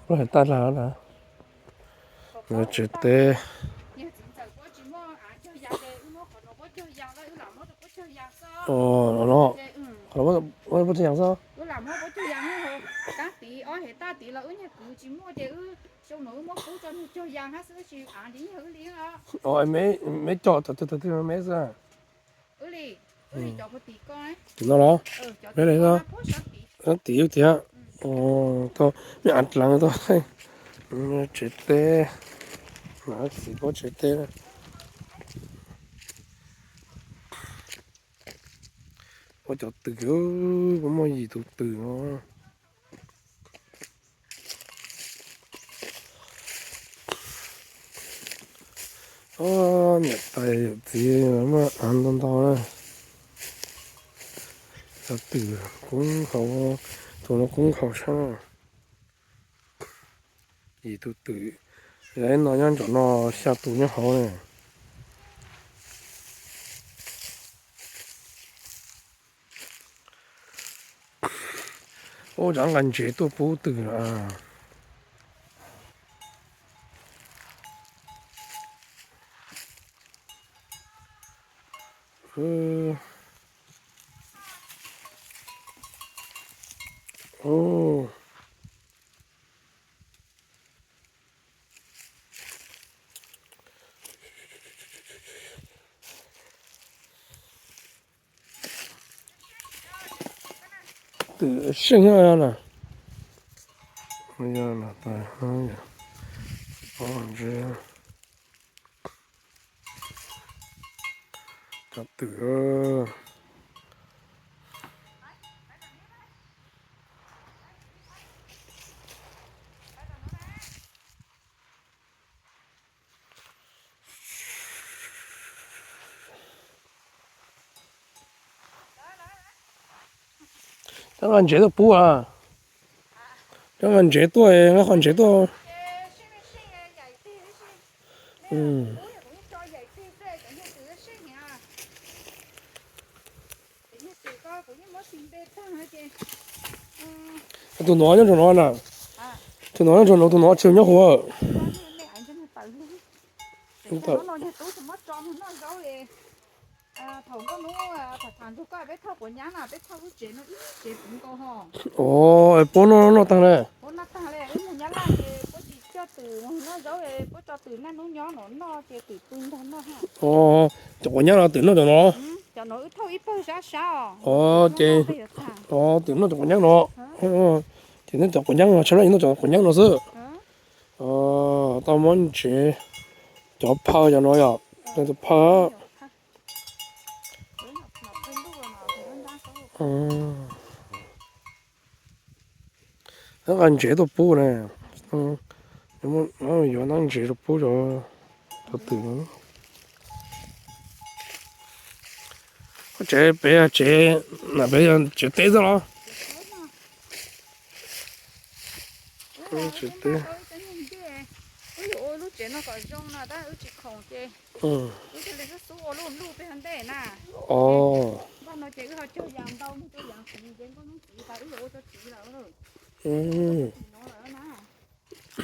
nó hiện tại là nè người chết tê nó nó bắt chước sao làm nó có chơi giang hả cá tí ở hệ ta tí là nhà cứ chỉ mua để xong nữa mua cú cho chơi giang hết sữa chỉ đi hử liền á em mấy cho thật mấy ra li li cho một tí coi nó đó cho cái này sao tí nó tí thì á thôi mấy ăn lắm thôi chết tê nó chỉ có chết tê có cho từ có mua gì từ nó nhặt tay thì mà ăn đông to đấy cho từ cũng không tụi nó cũng không sao gì từ đấy nó nhăn cho nó xa tụ nó hậu này chẳng cần chế tôi bố từ à từ sinh ra nè bây giờ là tại hai giờ cho từ chẳng cần chế tôi bố à chẳng cần chế tôi nó còn chế tôi tôi nói cho nó nè tôi nói cho nó tôi nói chiều nhá hồ thằng con nó thằng tôi coi bé thâu của nhà nào bé thâu cái chuyện nó chuyện cũng có hò bố nó tăng này bố nó tăng này một nhà là bố chỉ cho từ nó giấu rồi bố cho từ nó nhỏ nó chỉ từ tung thôi nó ha cho của nhà là tự nó cho nó cho nó ít thôi ít thôi sao chị tự nó cho của nhà nó thì nó cho của nhà nó nó cho của nhà nó chứ tao muốn chỉ cho phao cho nó rồi cho phao nó ăn chế đồ bố này nhưng mà nó giờ nó ăn chế đồ bố rồi cho từ nó có chế bé chế là bé chế té rồi đó chế té ôi lúc chế nó còn rong là đã chỉ không chế lúc chế lấy cái số luôn lúc bên hành đây nè nó chế cái họ chơi giang đâu nó chơi giang thì chế có nó chỉ phải ôi cho chỉ là rồi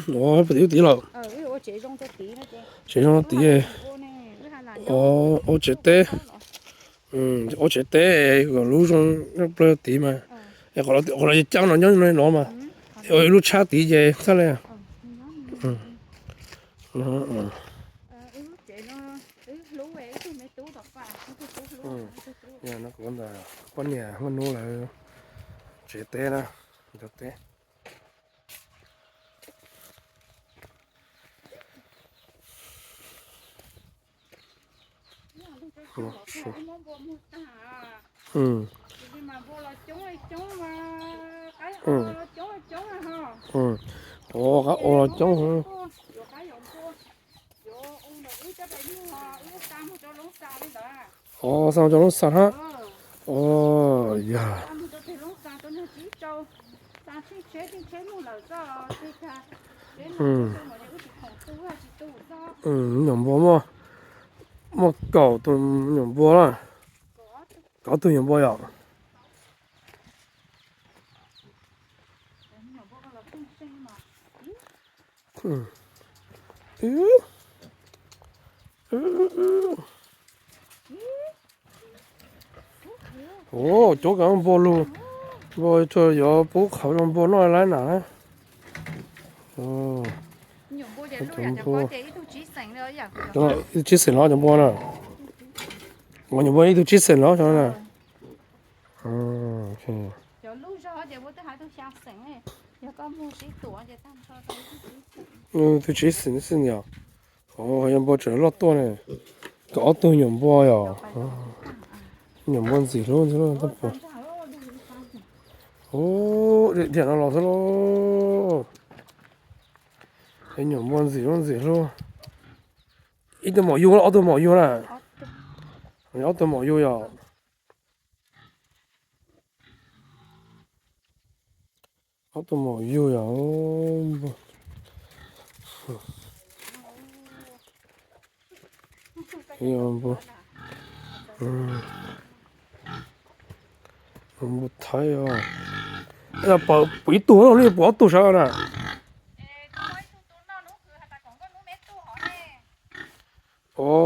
nó phải tí rồi ôi chế rong cho tí nó chế rong tí chế té chế té còn lúc rong nó bơ tí mà còn là trắng nó nhớ nó mà lúc cha tí chế sao này nhà nó cũng là con nhà con nô là chế té đó cho té các ô chống sao cho nó sạch ha dạ nhầm bố mà cậu tôi nhầm bố là cậu tôi nhầm bố à Ồ, chỗ cái bò luôn. Bò cho gió bố khẩu trong bò nói lại nè. Ồ. nhiều bố để lui à cho có để tôi chỉ sành nữa giờ Đó, chỉ xin nó trong bò nè. Mọi người bò đi tôi chỉ xin nó cho nè. Ok. cho lui cho để bố tôi hai tôi sang sành ấy giờ có mua sĩ tuổi để tao cho tôi tôi chỉ xin nhở. Ồ, em bò trở lót to này. Có tôi nhầm bò à. Nhầm bò gì luôn chứ luôn, tập bò. Ồ, để nó lọt rồi. Cái nhầm bò gì luôn. ít tôi mỏ yêu, tôi mỏ yêu nè. tôi mỏ yêu à. tôi mỏ yêu à. 이거 뭐, 뭐 타요. 야, 이 또, 우리 뭐 또 사가나? 어,